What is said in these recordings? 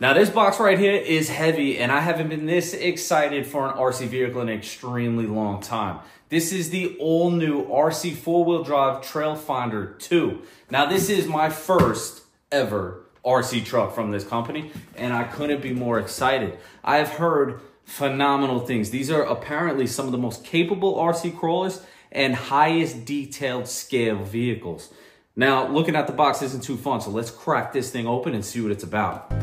Now this box right here is heavy, and I haven't been this excited for an RC vehicle in an extremely long time. This is the all new RC 4-wheel drive Trail Finder 2. Now this is my first ever RC truck from this company, and I couldn't be more excited. I have heard phenomenal things. These are apparently some of the most capable RC crawlers and highest detailed scale vehicles. Now, looking at the box isn't too fun, so let's crack this thing open and see what it's about.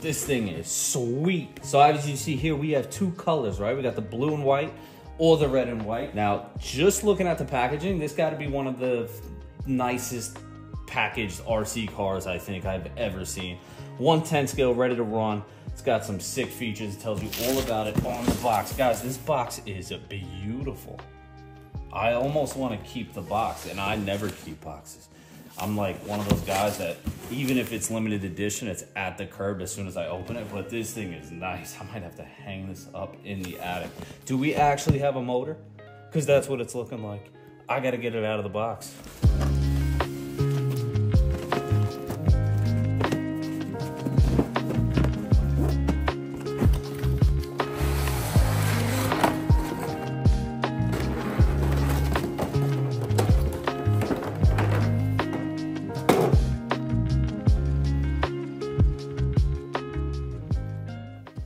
This thing is sweet. So as you see here, we have two colors, right? We got the blue and white or the red and white. Now, just looking at the packaging, this got to be one of the nicest packaged RC cars I think I've ever seen. 110 scale, ready to run. It's got some sick features. It tells you all about it on the box. Guys, this box is beautiful. I almost want to keep the box, and I never keep boxes. I'm like one of those guys that even if it's limited edition, it's at the curb as soon as I open it, but this thing is nice. I might have to hang this up in the attic. Do we actually have a motor? Because that's what it's looking like. I got to get it out of the box.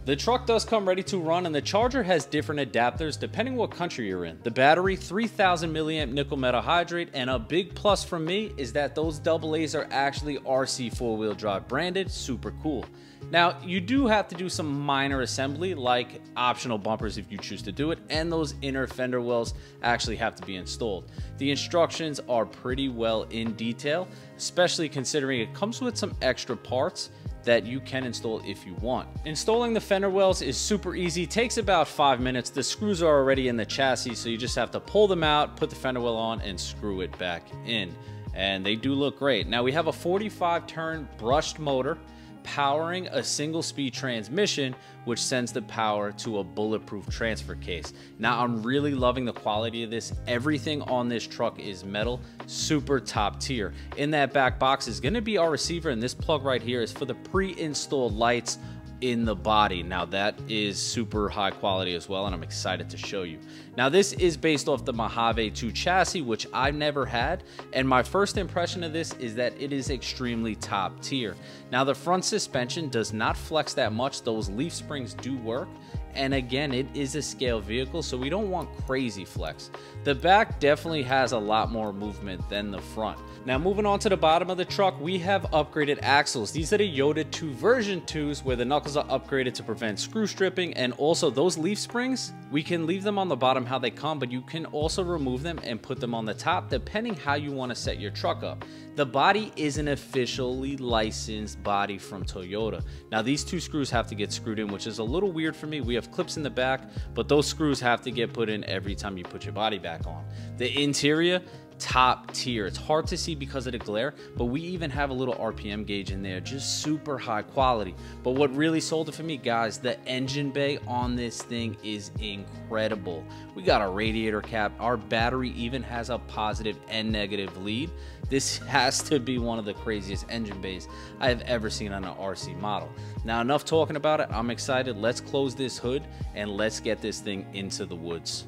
The truck does come ready to run, and the charger has different adapters depending what country you're in. The battery, 3000 milliamp nickel metal hydrate, and a big plus from me is that those AA's are actually RC 4-wheel drive branded. Super cool. Now, you do have to do some minor assembly, like optional bumpers if you choose to do it, and those inner fender wells actually have to be installed. The instructions are pretty well in detail, especially considering it comes with some extra parts that you can install if you want. Installing the fender wells is super easy, takes about 5 minutes. The screws are already in the chassis, so you just have to pull them out, put the fender well on, and screw it back in. And they do look great. Now we have a 45 turn brushed motor powering a single speed transmission, which sends the power to a bulletproof transfer case. Now I'm really loving the quality of this. Everything on this truck is metal, super top tier. In that back box is going to be our receiver, and this plug right here is for the pre-installed lights in the body. Now that is super high quality as well, and I'm excited to show you. Now this is based off the Mojave 2 chassis, which I've never had, and my first impression of this is that it is extremely top tier. Now the front suspension does not flex that much. Those leaf springs do work, and again, it is a scale vehicle, so we don't want crazy flex. The back definitely has a lot more movement than the front. Now moving on to the bottom of the truck, we have upgraded axles. These are the Yoda 2 version 2s, where the knuckles are upgraded to prevent screw stripping, and also those leaf springs, we can leave them on the bottom how they come, but you can also remove them and put them on the top depending how you want to set your truck up. The body is an officially licensed body from Toyota. Now these two screws have to get screwed in, which is a little weird for me. We have clips in the back, but those screws have to get put in every time you put your body back on. The interior, top tier. It's hard to see because of the glare, but we even have a little RPM gauge in there, just super high quality. But what really sold it for me, guys, the engine bay on this thing is incredible. We got a radiator cap. Our battery even has a positive and negative lead. This has to be one of the craziest engine bays I have ever seen on an RC model. Now, enough talking about it. I'm excited. Let's close this hood and let's get this thing into the woods.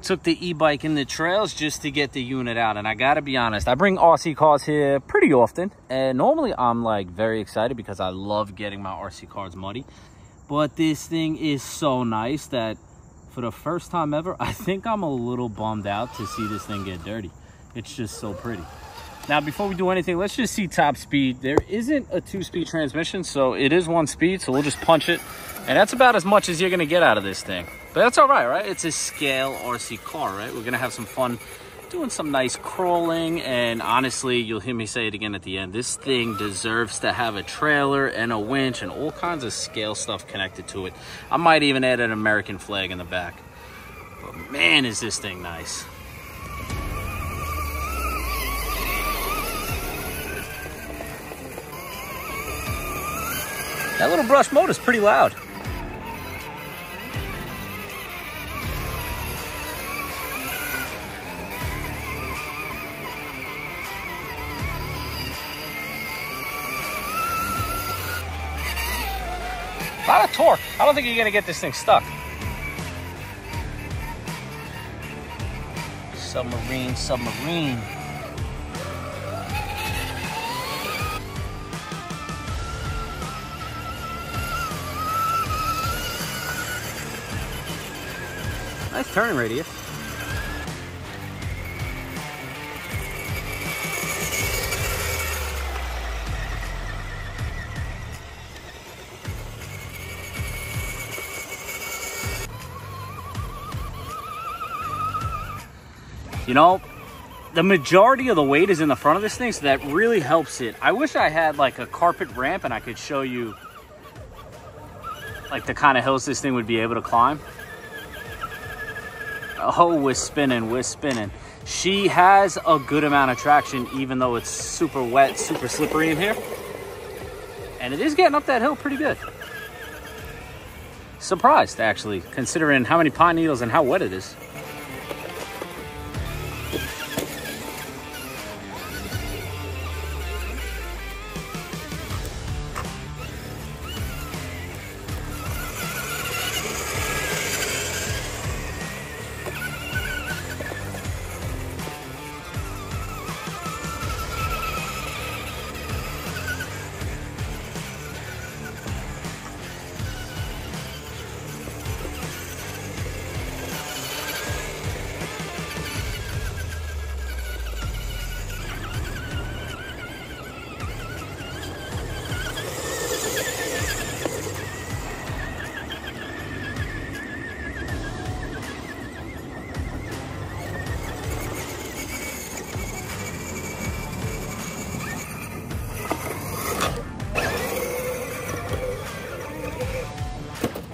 Took the e-bike in the trails just to get the unit out, and I gotta be honest, I bring RC cars here pretty often, and normally I'm like very excited because I love getting my RC cars muddy, but this thing is so nice that for the first time ever, I think I'm a little bummed out to see this thing get dirty. It's just so pretty. Now before we do anything, let's just see top speed. There isn't a 2-speed transmission, so it is 1 speed, so we'll just punch it, and that's about as much as you're gonna get out of this thing. But that's all right, right? It's a scale RC car, right? We're gonna have some fun doing some nice crawling, and honestly, you'll hear me say it again at the end, this thing deserves to have a trailer and a winch and all kinds of scale stuff connected to it. I might even add an American flag in the back. But man, is this thing nice. That little brush motor is pretty loud. lot of torque. I don't think you're gonna get this thing stuck. Submarine, submarine. Nice turning radius. You know, the majority of the weight is in the front of this thing, so that really helps it. I wish I had like a carpet ramp and I could show you like the kind of hills this thing would be able to climb. Oh, we're spinning, we're spinning. She has a good amount of traction, even though it's super wet, super slippery in here. And it is getting up that hill pretty good. Surprised, actually, considering how many pine needles and how wet it is.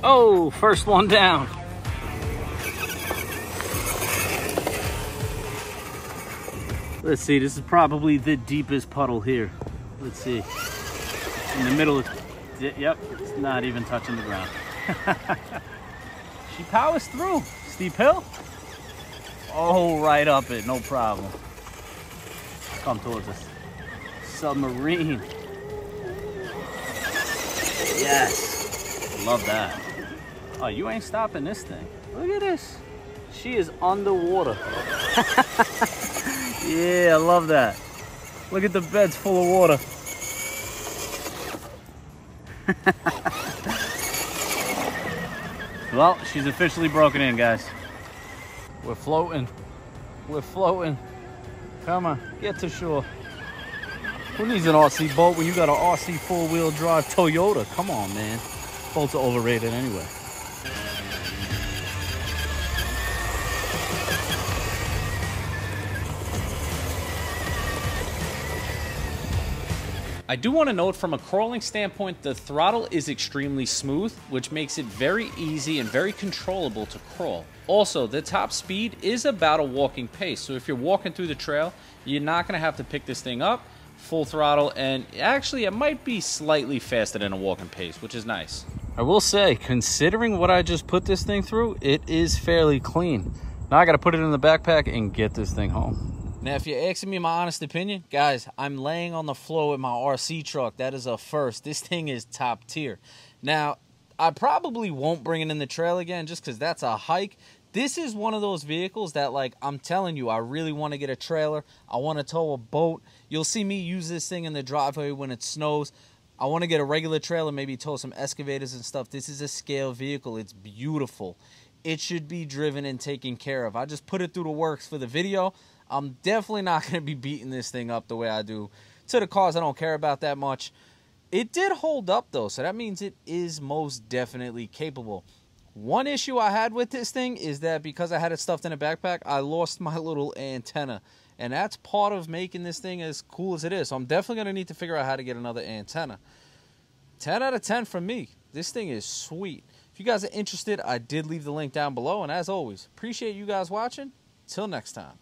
Oh, first one down. Let's see, this is probably the deepest puddle here. Let's see. In the middle, yep, it's not even touching the ground. She powers through. Steep hill. Oh, right up it, no problem. Come towards us. Submarine. Yes, love that. Oh, you ain't stopping this thing. Look at this. She is underwater. Yeah, I love that. Look at the bed's full of water. Well, she's officially broken in, guys. We're floating. We're floating. Come on, get to shore. Who needs an RC boat when you got an RC four-wheel drive Toyota? Come on, man. Boats are overrated anyway. I do want to note, from a crawling standpoint, the throttle is extremely smooth, which makes it very easy and very controllable to crawl. Also, the top speed is about a walking pace, so if you're walking through the trail, you're not going to have to pick this thing up full throttle, and actually it might be slightly faster than a walking pace, which is nice. I will say, considering what I just put this thing through, it is fairly clean. Now I got to put it in the backpack and get this thing home. Now, if you're asking me my honest opinion, guys, I'm laying on the floor with my RC truck. That is a first. This thing is top tier. Now, I probably won't bring it in the trail again just because that's a hike. This is one of those vehicles that, like, I'm telling you, I really want to get a trailer. I want to tow a boat. You'll see me use this thing in the driveway when it snows. I want to get a regular trailer, maybe tow some excavators and stuff. This is a scale vehicle. It's beautiful. It should be driven and taken care of. I just put it through the works for the video. I'm definitely not going to be beating this thing up the way I do to the cars I don't care about that much. It did hold up, though, so that means it is most definitely capable. One issue I had with this thing is that because I had it stuffed in a backpack, I lost my little antenna. And that's part of making this thing as cool as it is. So I'm definitely going to need to figure out how to get another antenna. 10 out of 10 from me. This thing is sweet. If you guys are interested, I did leave the link down below. And as always, appreciate you guys watching. Till next time.